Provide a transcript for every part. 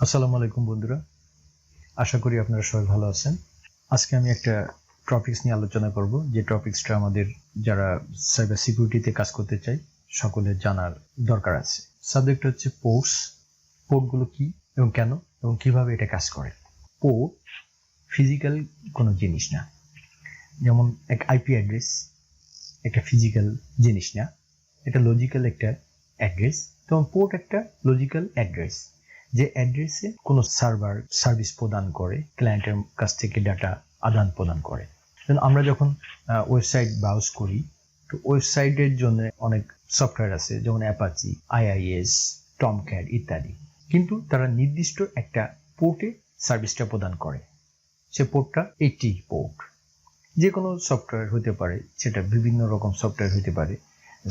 আসসালামু আলাইকুম বন্ধুরা, আশা করি আপনারা সবাই ভালো আছেন। আজকে আমি একটা টপিকস নিয়ে আলোচনা করব, যে টপিকসটা আমাদের যারা সাইবার সিকিউরিটিতে কাজ করতে চায় সকলের জানার দরকার আছে। সাবজেক্ট হচ্ছে পোর্টস। পোর্টগুলো কি এবং কেন এবং কিভাবে এটা কাজ করে। পোর্ট ফিজিক্যাল কোনো জিনিস না, যেমন এক আইপি অ্যাড্রেস একটা ফিজিক্যাল জিনিস না, এটা লজিক্যাল একটা অ্যাড্রেস। যেমন পোর্ট একটা লজিক্যাল অ্যাড্রেস, যে অ্যাড্রেসে কোনো সার্ভার সার্ভিস প্রদান করে, ক্লায়েন্টের কাছ থেকে ডাটা আদান প্রদান করে। আমরা যখন ওয়েবসাইট ব্রাউজ করি, তো ওয়েবসাইটের জন্য অনেক সফটওয়্যার আছে, যেমন অ্যাপাচি, আইআইএস, টমক্যাট ইত্যাদি। কিন্তু তারা নির্দিষ্ট একটা পোর্টে সার্ভিসটা প্রদান করে। সে পোর্টটা এইটি পোর্ট। যে কোনো সফটওয়্যার হতে পারে, সেটা বিভিন্ন রকম সফটওয়্যার হতে পারে,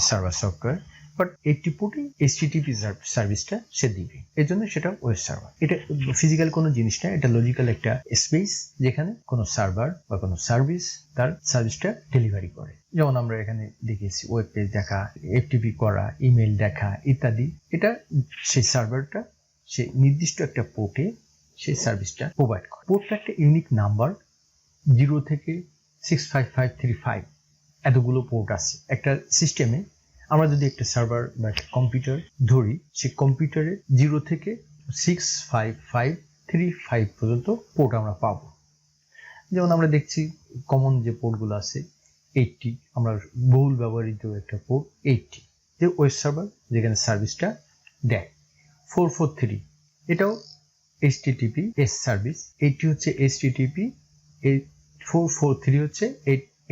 সার্ভার সফটওয়্যার, বাট এইটি পোর্টে এইচটিটিপি সার্ভিসটা সে দিবে, এর জন্য সেটা ওয়েব সার্ভার। এটা ফিজিক্যাল কোনো জিনিস না, এটা লজিক্যাল একটা স্পেস যেখানে কোনো সার্ভার বা কোনো সার্ভিস তার সার্ভিসটা ডেলিভারি করে। যেমন আমরা এখানে দেখেছি ওয়েব পেজ দেখা, এফটিপি করা, ইমেল দেখা ইত্যাদি। এটা সেই সার্ভারটা সে নির্দিষ্ট একটা পোর্টে সেই সার্ভিসটা প্রোভাইড করে। পোর্টটা একটা ইউনিক নাম্বার, 0 থেকে 65535 এতগুলো পোর্ট আছে একটা সিস্টেমে। আমরা যদি একটা সার্ভার বা একটা কম্পিউটার ধরি, সেই কম্পিউটারে 0 থেকে 65535 পর্যন্ত পোর্ট আমরা পাবো। যেমন আমরা দেখছি কমন যে পোর্টগুলো আছে 80, আমরা বহুল ব্যবহৃত একটা পোর্ট 80, যে ওয়েব সার্ভার যেখানে সার্ভিসটা দেয়। 443 এটাও এইচটিটিপি এস সার্ভিস, 80 হচ্ছে এইচটিটিপি, 443 হচ্ছে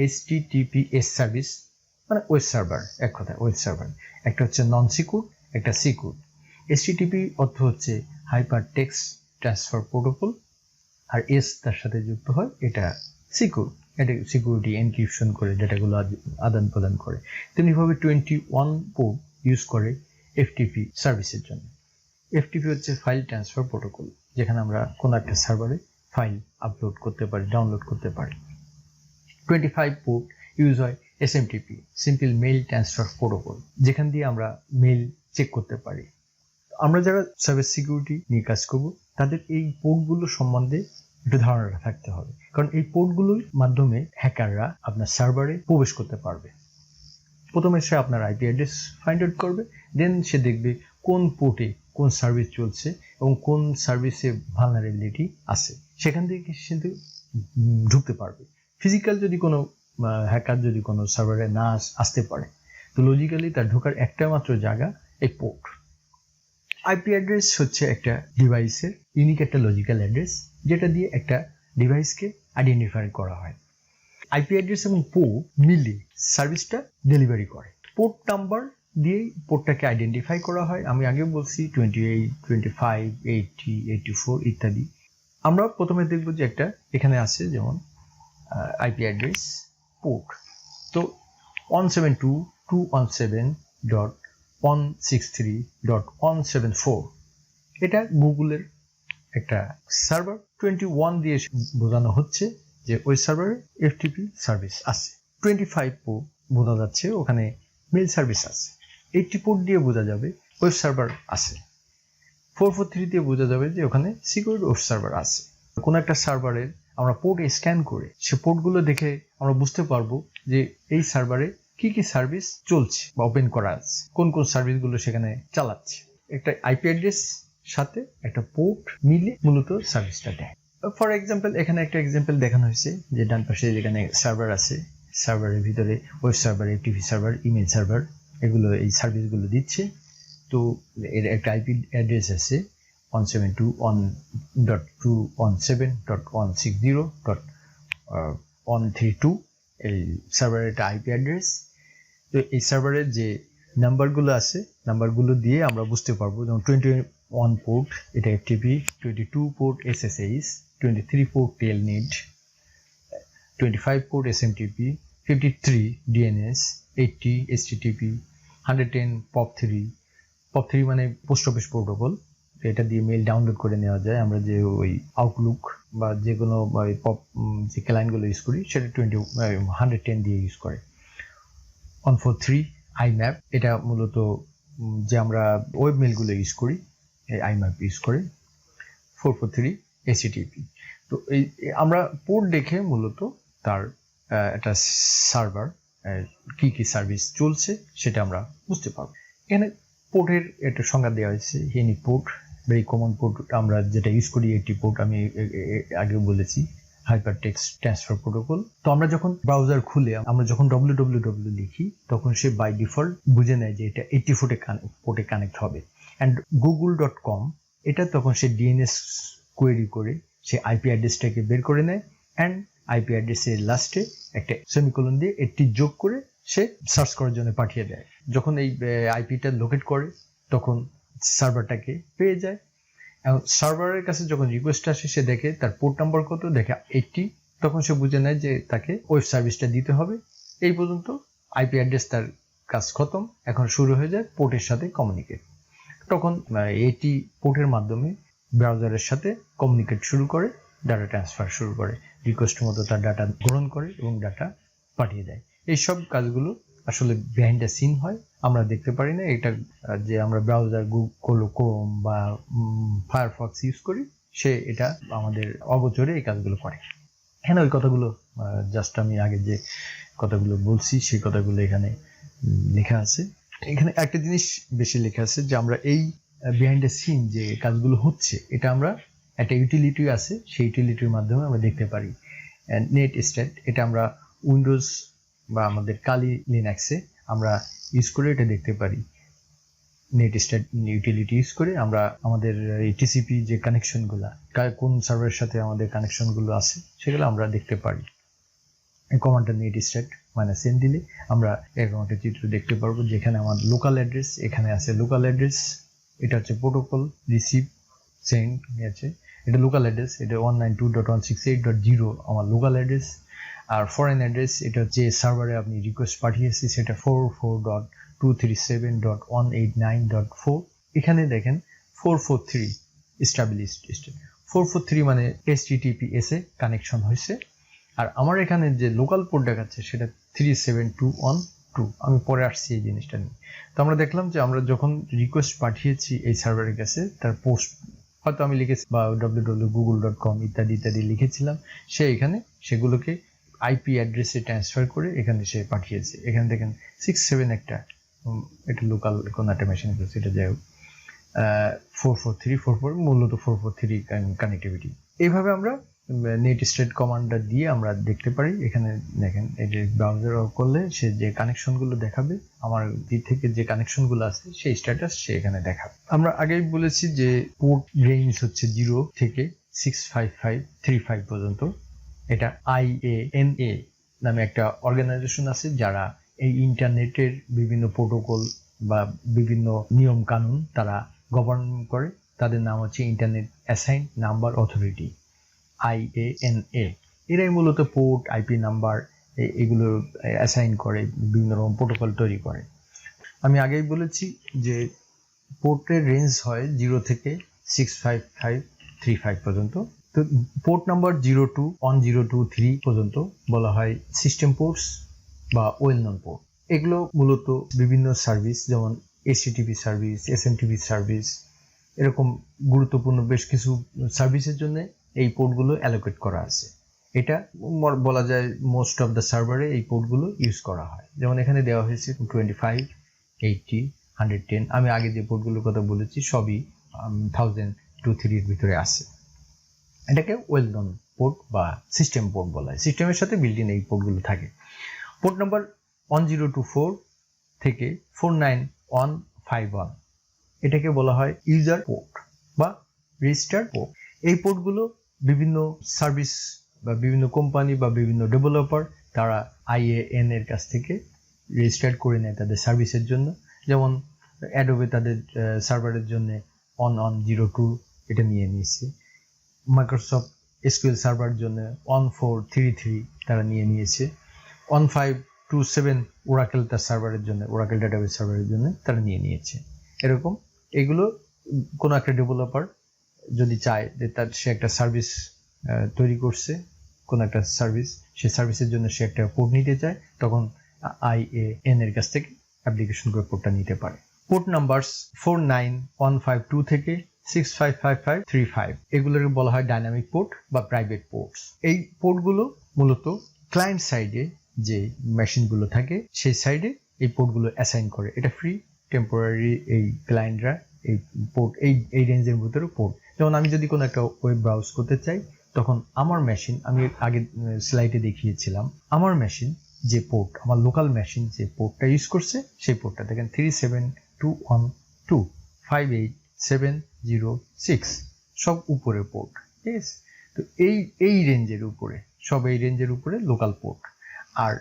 এইচটিটিপিএস সার্ভিস, মানে ওয়েব সার্ভার। এক কথায় ওয়েব সার্ভার একটা হচ্ছে নন সিকিউর, একটা সিকিউর। এইচটিটিপি অর্থ হচ্ছে হাইপার টেক্সট ট্রান্সফার প্রোটোকল, আর এস তার সাথে যুক্ত হয়, এটা সিকিউর। এটা সিকিউরিটি এনক্রিপশন করে ডেটাগুলো আদান প্রদান করে। তেমনিভাবে 21 পোর্ট ইউজ করে এফটিপি সার্ভিসের জন্য। এফটিপি হচ্ছে ফাইল ট্রান্সফার প্রোটোকল, যেখানে আমরা কোনো একটা সার্ভারে ফাইল আপলোড করতে পারি, ডাউনলোড করতে পারি। 25 পোর্ট ইউজ হয় SMTP, simple mail transfer protocol, যেখান দিয়ে আমরা মেইল চেক করতে পারি। আমরা যারা সাইবার সিকিউরিটি নিয়ে কাজ করব, তাদের এই পোর্টগুলো সম্বন্ধে একটু ধারণাটা থাকতে হবে, কারণ এই পোর্টগুলোর মাধ্যমে হ্যাকাররা আপনার সার্ভারে প্রবেশ করতে পারবে। প্রথমে সে আপনার আইপি অ্যাড্রেস ফাইন্ড আউট করবে, দেন সে দেখবে কোন পোর্টে কোন সার্ভিস চলছে এবং কোন সার্ভিসে ভালনারেবিলিটি আছে, সেখান থেকে কিন্তু ঢুকতে পারবে। ফিজিক্যাল যদি কোনো হ্যাকার যদি কোনো সার্ভারে না আসতে পারে, তো লজিক্যালি তার ঢোকার একটা মাত্র জায়গা এই পোর্ট। আইপি অ্যাড্রেস হচ্ছে একটা ডিভাইসের ইউনিক একটা লজিক্যাল অ্যাড্রেস, যেটা দিয়ে একটা ডিভাইসকে আইডেন্টিফাই করা হয়। আইপি অ্যাড্রেস এবং পোর্ট মিলে সার্ভিসটা ডেলিভারি করে। পোর্ট নাম্বার দিয়েই পোর্টটাকে আইডেন্টিফাই করা হয়। আমি আগে বলছি 28, 25, 80, 84 ইত্যাদি। আমরা প্রথমে দেখব যে একটা এখানে আছে, যেমন আইপি অ্যাড্রেস পোর্ট। তো 172.167.163.174 এটা গুগলের একটা সার্ভার। 21 দিয়ে বোঝানো হচ্ছে যে ওই সার্ভারে এফটিপি সার্ভিস আছে। 25 পোর্ট বোঝা যাচ্ছে ওখানে মেল সার্ভিস আছে। 80 পোর্ট দিয়ে বোঝা যাবে ওয়েব সার্ভার আছে। 443 দিয়ে বোঝা যাবে যে ওখানে সিকিউর ওয়েব সার্ভার আছে। কোনো একটা সার্ভারের আমরা পোর্ট স্ক্যান করে সে পোর্টগুলো দেখে আমরা বুঝতে পারবো যে এই সার্ভারে কি কি সার্ভিস চলছে বা ওপেন করা আছে, কোন কোন সার্ভিসগুলো সেখানে চালাচ্ছে। একটা আইপি অ্যাড্রেস সাথে একটা পোর্ট মিলে মূলত সার্ভিসটা দেয়। ফর এক্সাম্পল, এখানে একটা এক্সাম্পল দেখানো হয়েছে যে ডান পাশে যেখানে সার্ভার আছে, সার্ভারের ভিতরে web server, FTP server, email server, এগুলো এই সার্ভিসগুলো দিচ্ছে। তো এর একটা আইপি অ্যাড্রেস আছে 172.167.160.132, এই সার্ভারের একটা আইপি অ্যাড্রেস। তো এই সার্ভারের যে নাম্বারগুলো আছে, নাম্বারগুলো দিয়ে আমরা বুঝতে পারবো, যেমন 21 পোর্ট এটা FTP, 22 port SSH, 23 port Telnet, 25 port SMTP, 53 DNS, 80 HTTP, 110 POP3 মানে পোস্ট অফিস প্রোটোকল, এটা দিয়ে মেল ডাউনলোড করে নেওয়া যায়। আমরা যে ওই আউটলুক বা যে কোনো পপ যে ক্লায়েন্টগুলো ইউজ করি, সেটা 110 দিয়ে ইউজ করে। 143 আইম্যাপ, এটা মূলত যে আমরা ওয়েব মেলগুলো ইউজ করি, এই আইম্যাপ ইউজ করে। 443 HTTP। তো এই আমরা পোর্ট দেখে মূলত তার একটা সার্ভার কি কি সার্ভিস চলছে সেটা আমরা বুঝতে পারবো। এখানে পোর্টের একটা সংজ্ঞা দেওয়া হয়েছে, any port, very common port আমরা যেটা ইউজ করি একটি পোর্ট আমি আগেও বলেছি, হাইপারটেক্সট ট্রান্সফার প্রোটোকল। তো আমরা যখন ব্রাউজার খুলে আমরা যখন www লিখি তখন সে বাই ডিফল্ট বুঝে নেয় যে এটা 80 পোর্টে কানেক্ট হবে। অ্যান্ড google.com এটা তখন সে ডিএনএস কোয়েরি করে সে আইপি অ্যাড্রেসটাকে বের করে নেয় অ্যান্ড আইপি অ্যাড্রেসের লাস্টে একটা সেমিকোলন দিয়ে এটি যোগ করে সে সার্চ করার জন্য পাঠিয়ে দেয়। যখন এই আইপিটা লোকেট করে তখন সার্ভারটাকে পেয়ে যায়। সার্ভারের কাছে যখন রিকোয়েস্ট আসে সে দেখে তার পোর্ট নাম্বার কত, দেখে 80, তখন সে বুঝে নেয় যে তাকে ওয়েব সার্ভিসটা দিতে হবে। এই পর্যন্ত আইপি অ্যাড্রেস তার কাজ খতম, এখন শুরু হয়ে যায় পোর্টের সাথে কমিউনিকেট। তখন এটি পোর্টের মাধ্যমে ব্রাউজারের সাথে কমিউনিকেট শুরু করে, ডাটা ট্রান্সফার শুরু করে, রিকোয়েস্ট মতো তার ডাটা গ্রহণ করে এবং ডাটা পাঠিয়ে দেয়। এইসব কাজগুলো আসলে বিহাইন্ড দ্য সিন হয়, আমরা দেখতে পারি না। এটা যে আমরা ব্রাউজার গুগল ক্রোম বা ফায়ারফক্স ইউজ করি সে এটা আমাদের অগোচরে এই কাজগুলো করে। এখানে ওই কথাগুলো জাস্ট আমি আগে যে কথাগুলো বলছি সেই কথাগুলো এখানে লেখা আছে। এখানে একটা জিনিস বেশি লেখা আছে যে আমরা এই বিহাইন্ড দ্য সিন যে কাজগুলো হচ্ছে এটা আমরা একটা ইউটিলিটি আছে, সেই ইউটিলিটির মাধ্যমে আমরা দেখতে পারি। নেট স্ট্যাট এটা আমরা উইন্ডোজ বা আমাদের কালি লিনাক্সে আমরা ইউজ করে এটা দেখতে পারি। নেট স্ট্যাট ইউটিলিটি ইউজ করে আমরা আমাদের এই টিসিপি যে কানেকশনগুলো কোন সার্ভারের সাথে আমাদের কানেকশনগুলো আছে সেগুলো আমরা দেখতে পারি। এই কমান্ডটা নেট স্ট্যাট -n দিলে আমরা এরকম একটা চিত্র দেখতে পারবো যেখানে আমার লোকাল অ্যাড্রেস, এখানে আছে লোকাল অ্যাড্রেস, এটা হচ্ছে প্রোটোকল রিসিভ সেন্ড আছে, এটা লোকাল অ্যাড্রেস, এটা 192.168.0 আমার লোকাল অ্যাড্রেস। আর ফরেন অ্যাড্রেস এটা যে সার্ভারে আপনি রিকোয়েস্ট পাঠিয়েছি সেটা 44.237.189.4। এখানে দেখেন 443 এস্টাবলিশড, 443 মানে HTTPS এ কানেকশন হয়েছে। আর আমার এখানে যে লোকাল পোর্ট দেখাচ্ছে সেটা 37212। আমি পরে আসছি এই জিনিসটা নিয়ে। তো আমরা দেখলাম যে আমরা যখন রিকোয়েস্ট পাঠিয়েছি এই সার্ভারের কাছে তার পোস্ট হয়তো আমি লিখেছি বা www.google.com ইত্যাদি ইত্যাদি লিখেছিলাম, সে এখানে সেগুলোকে আইপি অ্যাড্রেসে ট্রান্সফার করে এখানে সে পাঠিয়েছে। এখানে দেখেন 67 একটা, এটা লোকাল কোন একটা মেশিন করছে, এটা যাই হোক 44344 মূলত 443 কানেক্টিভিটি। এইভাবে আমরা নেট স্ট্যাট কমান্ডটা দিয়ে আমরা দেখতে পারি। এখানে দেখেন এই যে ব্রাউজার করলে সে যে কানেকশনগুলো দেখাবে, আমার দিক থেকে যে কানেকশনগুলো আছে সেই স্ট্যাটাস সে এখানে দেখাবে। আমরা আগেই বলেছি যে পোর্ট রেঞ্জ হচ্ছে 0 থেকে 65535 পর্যন্ত। এটা IANA নামে একটা অর্গানাইজেশন আছে যারা এই ইন্টারনেটের বিভিন্ন প্রোটোকল বা বিভিন্ন নিয়ম কানুন তারা গভর্ন করে। তাদের নাম হচ্ছে internet assign number authority, IANA। এরাই মূলত পোর্ট, আইপি নাম্বার এগুলো অ্যাসাইন করে, বিভিন্ন রকম প্রোটোকল তৈরি করে। আমি আগেই বলেছি যে পোর্টের রেঞ্জ হয় 0 থেকে 65535 পর্যন্ত। তো পোর্ট নাম্বার 02, 1023 পর্যন্ত বলা হয় সিস্টেম পোর্টস বা ওয়েল নন পোর্ট। এগুলো মূলত বিভিন্ন সার্ভিস যেমন HTTP সার্ভিস, SMTP সার্ভিস, এরকম গুরুত্বপূর্ণ বেশ কিছু সার্ভিসের জন্য এই পোর্টগুলো অ্যালোকেট করা আছে। এটা বলা যায় মোস্ট অফ দ্য সার্ভারে এই পোর্টগুলো ইউজ করা হয়। যেমন এখানে দেওয়া হয়েছে 25, 80, 110। আমি আগে যে পোর্টগুলোর কথা বলেছি সবই 1023 এর ভিতরে আছে। এটাকে ওয়েল নন পোর্ট বা সিস্টেম পোর্ট বলা হয়। সিস্টেমের সাথে বিল্ট ইন এই পোর্টগুলো থাকে। পোর্ট নাম্বার 1024 থেকে 49151 এটাকে বলা হয় ইউজার পোর্ট বা রেজিস্টার পোর্ট। এই পোর্টগুলো বিভিন্ন সার্ভিস বা বিভিন্ন কোম্পানি বা বিভিন্ন ডেভেলপার তারা IAN এর কাছ থেকে রেজিস্টার করে নেয় তাদের সার্ভিসের জন্য। যেমন অ্যাডোবে তাদের সার্ভারের জন্য 1102 এটা নিয়ে নিয়েছে। মাইক্রোসফট SQL সার্ভার জন্য 1433 তারা নিয়ে নিয়েছে। 1527 ওরাকেল তার সার্ভারের জন্য, ওরাকেল ডাটাবেস সার্ভারের জন্য তারা নিয়ে নিয়েছে। এরকম এগুলো কোনো একটা ডেভেলপার যদি চায় যে তার সে একটা সার্ভিস তৈরি করছে, কোন একটা সার্ভিস, সে সার্ভিসের জন্য সে একটা পোর্ট নিতে চায়, তখন IAN এর কাছ থেকে অ্যাপ্লিকেশন করে পোর্টটা নিতে পারে। পোর্ট নাম্বারস 49152 থেকে 65535 এগুলোকে বলা হয় ডাইনামিক পোর্ট বা প্রাইভেট পোর্টস। এই পোর্টগুলো মূলত ক্লায়েন্ট সাইডে যে মেশিনগুলো থাকে সেই সাইডে এই পোর্টগুলো অ্যাসাইন করে। এটা ফ্রি টেম্পোরারি, এই ক্লায়েন্টরা এই পোর্ট এই রেঞ্জের ভিতরে পোর্ট। যেমন আমি যদি কোনো একটা ওয়েব ব্রাউজ করতে চাই, তখন আমার মেশিন, আমি আগে স্লাইডে দেখিয়েছিলাম, আমার মেশিন যে পোর্ট, আমার লোকাল মেশিন যে পোর্টটা ইউজ করছে সেই পোর্টটা দেখেন 37212587006, সব উপরে পোর্ট, ঠিক আছে? তো এই রেঞ্জের উপরে, সব এই রেঞ্জের উপরে লোকাল পোর্ট। আর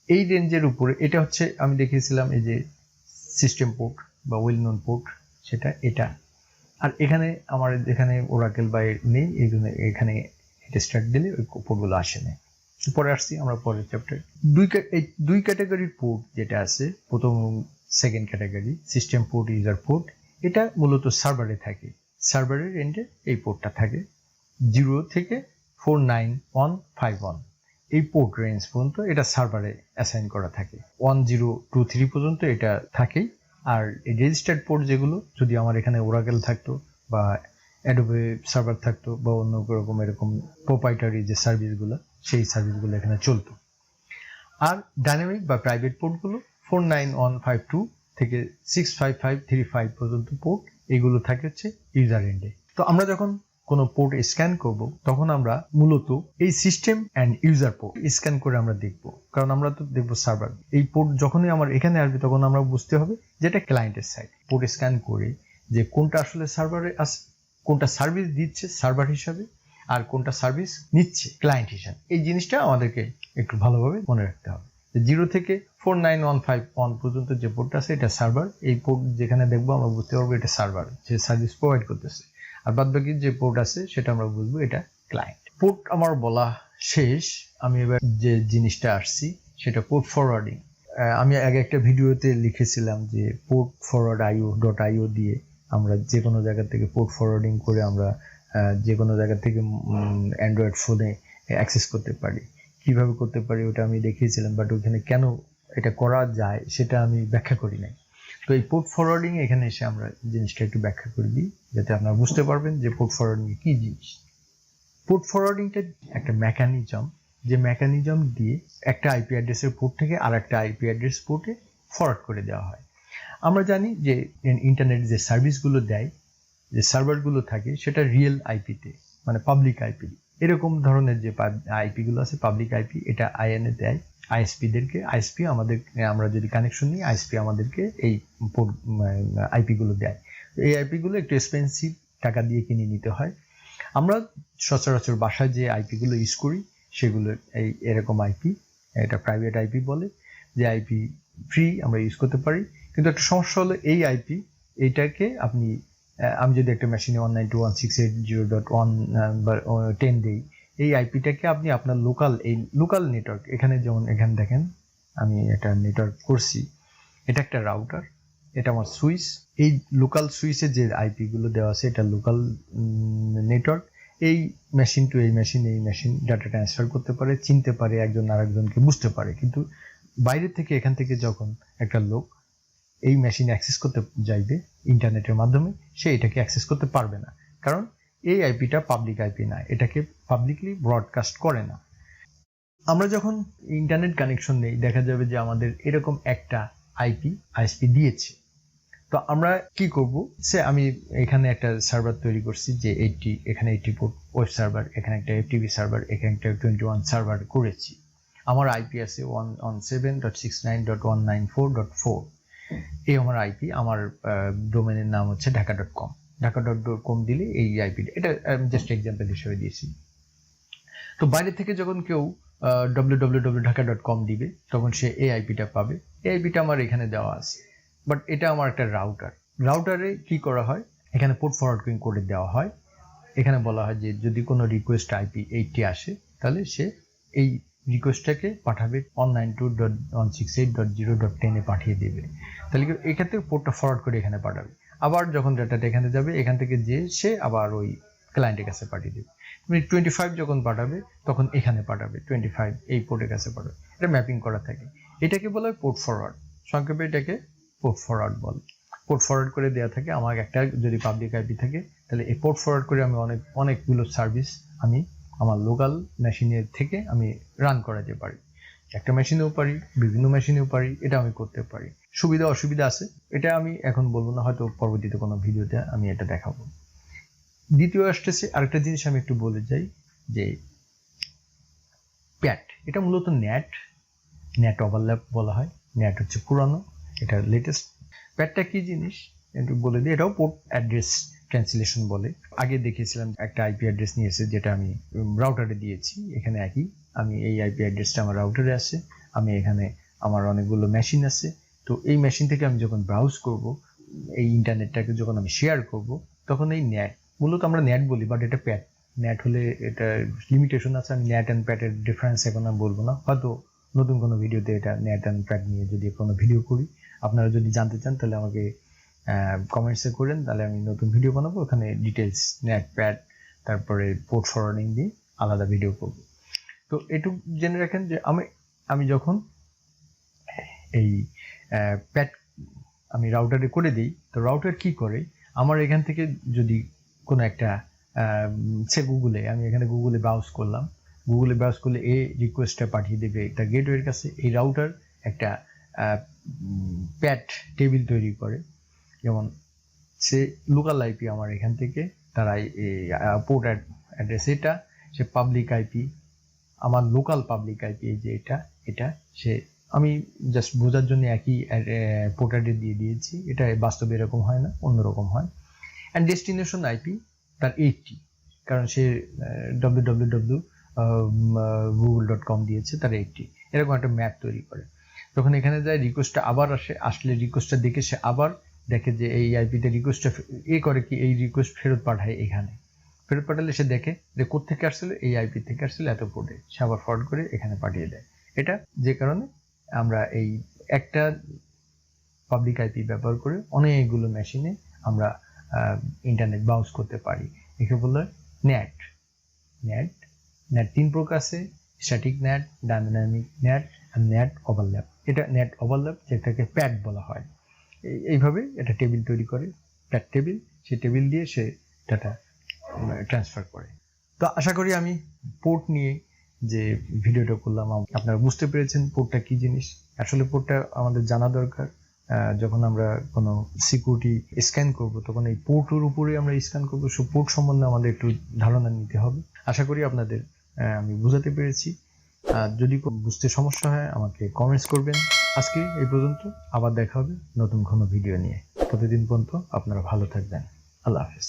এই রেঞ্জের উপরে এটা হচ্ছে আমি দেখিয়েছিলাম এই যে সিস্টেম পোর্ট বা ওয়েল নোন পোর্ট, সেটা এটা। আর এখানে আমার এখানে ওরাকেল বা নেই, এই জন্য এখানে এটা স্টার্ট দিলে ওই পোর্টগুলো আসে না। পরে আসছি আমরা পরের চ্যাপ্টার। দুই ক্যাটাগরির পোর্ট যেটা আছে, প্রথম second category system port, user port, এটা মূলত সার্ভারে থাকে। সার্ভারের এন্ডে এই পোর্টটা থাকে 0 থেকে 49151 এই পোর্ট রেঞ্জ পর্যন্ত এটা সার্ভারে অ্যাসাইন করা থাকে। 1023 পর্যন্ত এটা থাকে। আর এই রেজিস্টার্ড পোর্ট যেগুলো, যদি আমার এখানে ওরাকেল থাকতো বা অ্যাডোবে সার্ভার থাকতো বা অন্য রকম এরকম প্রোপাইটারি যে সার্ভিসগুলো, সেই সার্ভিসগুলো এখানে চলতো। আর ডাইনামিক বা প্রাইভেট পোর্টগুলো 49152 থেকে 65535 পর্যন্ত পোর্ট, এগুলো থাকে হচ্ছে ইউজার এন্ডে। তো আমরা যখন কোনো পোর্ট স্ক্যান করব, তখন আমরা মূলত এই system and user port scan করে আমরা দেখব, কারণ আমরা তো দেখবো সার্ভার। এই পোর্ট যখনই আমার এখানে আসবে, তখন আমরা বুঝতে হবে যে এটা ক্লায়েন্টের সাইড। পোর্ট স্ক্যান করে যে কোনটা আসলে সার্ভারে আছে, কোনটা সার্ভিস দিচ্ছে সার্ভার হিসাবে, আর কোনটা সার্ভিস নিচ্ছে ক্লায়েন্ট হিসাবে, এই জিনিসটা আমাদেরকে একটু ভালোভাবে মনে রাখতে হবে। 0 থেকে 49151 পর্যন্ত যে পোর্টটা আছে এটা সার্ভার। এই পোর্ট যেখানে দেখবো আমরা বুঝতে পারবো এটা সার্ভার, যে সার্ভিস প্রোভাইড করতেছে। আর বাদ বাকি যে পোর্ট আছে সেটা আমরা বুঝবো এটা ক্লায়েন্ট। পোর্ট আমার বলা শেষ। আমি এবার যে জিনিসটা আসছি সেটা পোর্ট ফরওয়ার্ডিং। আমি আগে একটা ভিডিওতে লিখেছিলাম যে পোর্ট ফরওয়ার্ড IO.io দিয়ে আমরা যে কোনো জায়গা থেকে পোর্ট ফরওয়ার্ডিং করে আমরা যে কোনো জায়গা থেকে অ্যান্ড্রয়েড ফোনে অ্যাক্সেস করতে পারি। কিভাবে করতে পারি ওটা আমি দেখিয়েছিলাম, বাট ওখানে কেন এটা করা যায় সেটা আমি ব্যাখ্যা করি নাই। তো এই পোর্ট ফরওয়ার্ডিং এখানে এসে আমরা জিনিসটা একটু ব্যাখ্যা করে দিই, যাতে আপনারা বুঝতে পারবেন যে পোর্ট ফরওয়ার্ডিং কি জিনিস। পোর্ট ফরওয়ার্ডিংটা একটা মেকানিজম, যে মেকানিজম দিয়ে একটা আইপি অ্যাড্রেসের পোর্ট থেকে আর একটা আইপি অ্যাড্রেস পোর্টে ফরওয়ার্ড করে দেওয়া হয়। আমরা জানি যে ইন্টারনেট যে সার্ভিসগুলো দেয়, যে সার্ভারগুলো থাকে, সেটা রিয়েল আইপিতে, মানে পাবলিক আইপি। এরকম ধরনের যে আইপিগুলো আছে পাবলিক আইপি, এটা আইএনএ দেয় আইএসপিদেরকে। আইএসপি আমাদের, আমরা যদি কানেকশন নিই, আইএসপি আমাদেরকে এই আইপিগুলো দেয়। এই আইপিগুলো একটু এক্সপেন্সিভ, টাকা দিয়ে কিনে নিতে হয়। আমরা সচরাচর বাসায় যে আইপিগুলো ইউজ করি সেগুলো এরকম আইপি, এটা প্রাইভেট আইপি বলে, যে আইপি ফ্রি আমরা ইউজ করতে পারি। কিন্তু একটা সমস্যা হলো এই আইপি, এইটাকে আপনি, আমি যদি একটা মেশিনে 192.168.0.1 দেই, এই আইপিটাকে আপনি আপনার লোকাল নেটওয়ার্ক, এখানে যেমন এখানে দেখেন আমি একটা নেটওয়ার্ক করছি, এটা একটা রাউটার, এটা আমার সুইচ। এই লোকাল সুইচে যে আইপিগুলো দেওয়া আছে এটা লোকাল নেটওয়ার্ক। এই মেশিন টু এই মেশিন ডাটা ট্রান্সফার করতে পারে, চিনতে পারে, একজন আরেকজনকে বুঝতে পারে। কিন্তু বাইরে থেকে, এখান থেকে যখন একটা লোক এই মেশিনে অ্যাক্সেস করতে যাইবে ইন্টারনেটের মাধ্যমে, সে এটাকে অ্যাক্সেস করতে পারবে না, কারণ এই আইপিটা পাবলিক আইপি না, এটাকে পাবলিকলি ব্রডকাস্ট করে না। আমরা যখন ইন্টারনেট কানেকশন নেই, দেখা যাবে যে আমাদের এরকম একটা আইএসপি দিয়েছে। তো আমরা কি করব, সে আমি এখানে একটা সার্ভার তৈরি করছি যে এখানে 80 পোর্ট ওয়েব সার্ভার, এখানে একটা এফটিপি সার্ভার, এখানে একটা 21 সার্ভার করেছি। আমার আইপি আছে 117.69.194.4। এই আমার আইপি, আমার ডোমেনের নাম হচ্ছে ঢাকা.com। ঢাকা.com দিলে এই আইপিটা, এটা জাস্ট এক্সাম্পল হিসেবে দিয়েছি। তো বাইরে থেকে যখন কেউ www.dhaka.com দিবে, তখন সে এই আইপিটা পাবে। এই আইপিটা আমার এখানে দেওয়া আছে, বাট এটা আমার একটা রাউটারে কি করা হয়, এখানে পোর্ট ফরওয়ার্ডিং করে দেওয়া হয়। এখানে বলা হয় যে যদি কোনো রিকোয়েস্ট আইপি 80 আসে, তাহলে সে এই রিকোয়েস্টটাকে পাঠাবে 192.168.0.10 পাঠিয়ে দেবে। তাহলে এক্ষেত্রে পোর্টটা ফরওয়ার্ড করে এখানে পাঠাবে। আবার যখন ডাটাটা এখানে যাবে, এখান থেকে যে সে আবার ওই ক্লায়েন্টের কাছে পাঠিয়ে দেবে। 25 যখন পাঠাবে, তখন এখানে পাঠাবে 25 এই পোর্টের কাছে পাঠাবে। এটা ম্যাপিং করা থাকে। এটাকে বলা হয় পোর্ট ফরওয়ার্ড, সংক্ষেপে এটাকে পোর্ট ফরওয়ার্ড বলে। পোর্ট ফরওয়ার্ড করে দেওয়া থাকে। আমার একটা যদি পাবলিক আইপি থাকে তাহলে এই পোর্ট ফরওয়ার্ড করে আমি অনেকগুলো সার্ভিস আমি আমার লোকাল মেশিনের থেকে আমি রান করাতে পারি। একটা মেশিনেও পারি, বিভিন্ন মেশিনেও পারি, এটা আমি করতে পারি। সুবিধা অসুবিধা আছে, এটা আমি এখন বলবো না, হয়তো পরবর্তীতে কোনো ভিডিওতে আমি এটা দেখাবো। দ্বিতীয় আসতেছে আরেকটা জিনিস আমি একটু বলে যাই, যে প্যাট, এটা মূলত নেট ওভারল্যাপ বলা হয়। নেট হচ্ছে পুরানো, এটা লেটেস্ট। প্যাটটা কি জিনিস একটু বলে দিই। এটাও পোর্ট অ্যাড্রেস ট্রান্সলেশন বলে। আগে দেখিয়েছিলাম একটা আইপি অ্যাড্রেস নিয়েছে যেটা আমি রাউটারে দিয়েছি। এখানে একই, আমি এই আইপি অ্যাড্রেসটা আমার রাউটারে আছে, আমি এখানে আমার অনেকগুলো মেশিন আছে। তো এই মেশিন থেকে আমি যখন ব্রাউজ করব, এই ইন্টারনেটটাকে যখন আমি শেয়ার করব, তখন এই নেট, মূলত আমরা নেট বলি বাট এটা প্যাট। নেট হলে এটা লিমিটেশন আছে, আমি নেট অ্যান্ড প্যাটের ডিফারেন্স এখন আমি বলবো না, হয়তো নতুন কোনো ভিডিওতে এটা নেট অ্যান্ড প্যাট নিয়ে যদি কোনো ভিডিও করি, আপনারা যদি জানতে চান তাহলে আমাকে কমেন্টসে করেন, তাহলে আমি নতুন ভিডিও বানাবো, ওখানে ডিটেলস নেট প্যাট তারপরে পোর্ট ফরওয়ার্ডিং দিয়ে আলাদা ভিডিও করব। তো এটুকু জেনে রাখেন যে আমি যখন এই প্যাট আমি রাউটারে করে দিই, তো রাউটার কি করে, আমার এখান থেকে যদি কোনো একটা সে গুগলে, আমি এখানে গুগলে ব্রাউজ করলাম, গুগলে ব্রাউজ করলে এই রিকোয়েস্টটা পাঠিয়ে দেবে একটা গেটওয়ের কাছে। এই রাউটার একটা প্যাট টেবিল তৈরি করে, যেমন সে লোকাল আইপি আমার এখান থেকে, তারা পোর্ট অ্যাড্রেস এটা, সে পাবলিক আইপি আমার লোকাল পাবলিক আইপি, এই যে এটা সে, আমি জাস্ট বোঝার জন্য একই পোর্ট অ্যাড্রেস দিয়ে দিয়েছি। এটা বাস্তবে এরকম হয় না, অন্যরকম হয়। অ্যান্ড ডেস্টিনেশন আইপি তার 80, কারণ সে www.google.com দিয়েছে, তার 80, এরকম একটা ম্যাপ তৈরি করে। তখন এখানে যায়, রিকোয়েস্টটা আবার আসলে রিকোয়েস্টটা দেখে সে আবার দেখে যে এই আইপিতে রিকোয়েস্টটা করে কি, এই রিকোয়েস্ট ফেরত পাঠায়, এখানে ফেরত পাঠালে সে দেখে যে কোত্থেকে আসছিল, এই আইপি থেকে আসছিল এত পোর্টে, সে আবার ফরওয়ার্ড করে এখানে পাঠিয়ে দেয়। এটা যে কারণে আমরা এই একটা পাবলিক আইপি ব্যবহার করে অনেকগুলো মেশিনে আমরা ইন্টারনেট ব্রাউজ করতে পারি। একে বলে নেট। নেট 3 প্রকার আছে, স্ট্যাটিক নেট, ডাইনামিক নেট আর নেট ওভারল্যাপ। এটা নেট ওভারল্যাপ, যেটাকে প্যাট বলা হয়। এইভাবে এটা টেবিল তৈরি করে, প্যাট টেবিল, সেই টেবিল দিয়ে সে ডাটা ট্রান্সফার করে। তো আশা করি আমি পোর্ট নিয়ে যে ভিডিওটা করলাম আপনারা বুঝতে পেরেছেন পোর্টটা কি জিনিস। আসলে পোর্টটা আমাদের জানা দরকার। যখন আমরা কোনো সিকিউরিটি স্ক্যান করব, তখন এই পোর্টের উপরে আমরা স্ক্যান করবো, সো পোর্ট সম্বন্ধে আমাদের একটু ধারণা নিতে হবে। আশা করি আপনাদের আমি বোঝাতে পেরেছি। যদি বুঝতে সমস্যা হয় আমাকে কমেন্টস করবেন। আজকে এই পর্যন্ত, আবার দেখা হবে নতুন কোনো ভিডিও নিয়ে। ততদিন পর্যন্ত আপনারা ভালো থাকবেন। আল্লাহ হাফেজ।